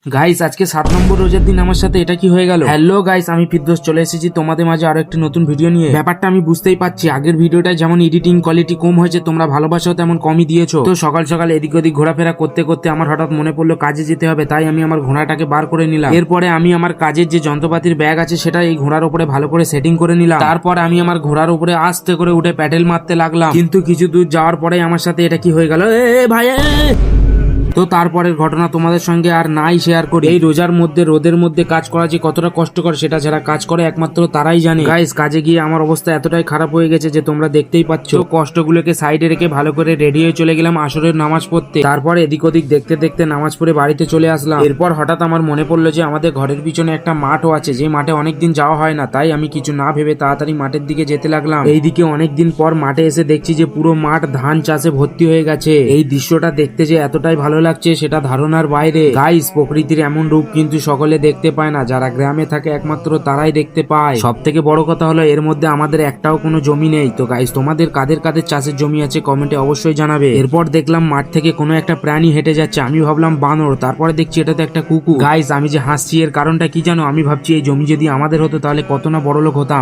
Guys আজকে 7 নম্বর রোজার দিন আমার সাথে এটা কি হয়ে গেল। হ্যালো গাইস, আমি ফিরদৌস চলে এসেছি তোমাদের মাঝে আরো একটি নতুন ভিডিও নিয়ে। ব্যাপারটা আমি বুঝতেই পারছি, আগের ভিডিওটায় যেমন এডিটিং কোয়ালিটি কম হয়েছে, তোমরা ভালোবাসাও তেমন কমই দিয়েছো। তো সকাল সকাল এদিক ওদিক ঘোরাফেরা করতে করতে আমার হঠাৎ মনে পড়লো কাজে যেতে হবে, তাই আমি আমার ঘোড়াটাকে বার করে নিলাম। এরপরে আমি আমার কাজের যে যন্ত্রপাতির ব্যাগ আছে সেটা এই ঘোড়ার উপরে ভালো করে সেটিং করে নিলাম। তারপর আমি আমার ঘোড়ার উপরে আস্তে করে উঠে প্যাডেল মারতে লাগলাম, কিন্তু কিছু দূর যাওয়ার পরে আমার সাথে এটা কি হয়ে গেল। ভাই তো তারপরের ঘটনা তোমাদের সঙ্গে আর নাই শেয়ার করি। এই রোজার মধ্যে রোদের মধ্যে কাজ করা যে কতটা কষ্টকর সেটা যারা কাজ করে একমাত্র তারাই জানে। গাইস কাজে গিয়ে আমার অবস্থা এতটাই খারাপ হয়ে গেছে যে তোমরা দেখতেই পাচ্ছ। কষ্টগুলোকে সাইডে রেখে ভালো করে রেডি হয়ে চলে গেলাম আসরের নামাজ পড়তে। তারপর এদিক ওদিক দেখতে দেখতে নামাজ পড়ে বাড়িতে চলে আসলাম। এরপর হঠাৎ আমার মনে পড়লো যে আমাদের ঘরের পিছনে একটা মাঠও আছে, যে মাঠে অনেকদিন যাওয়া হয় না, তাই আমি কিছু না ভেবে তাড়াতাড়ি মাঠের দিকে যেতে লাগলাম। এইদিকে অনেকদিন পর মাঠে এসে দেখছি যে পুরো মাঠ ধান চাষে ভর্তি হয়ে গেছে। এই দৃশ্যটা দেখতে যে এতটাই ভালো লাগছে সেটা ধারণার বাইরে। গাইস প্রকৃতির এমন রূপ কিন্তু সকলে দেখতে পায় না, যারা গ্রামে থাকে একমাত্র তারাই দেখতে পায়। সব থেকে বড় কথা হলো এর মধ্যে আমাদের একটাও কোনো জমি নেই। তো গাইস তোমাদের কাদের কাদের চাষের জমি আছে কমেন্টে অবশ্যই জানাবে। এরপর দেখলাম মাঠ থেকে কোনো একটা প্রাণী হেঁটে যাচ্ছে, আমি ভাবলাম বানর, তারপরে দেখছি এটা তো একটা কুকুর। গাইস আমি যে হাসছি এর কারণটা কি জানো, আমি ভাবছি এই জমি যদি আমাদের হতো তাহলে কত না বড়লোক হতাম।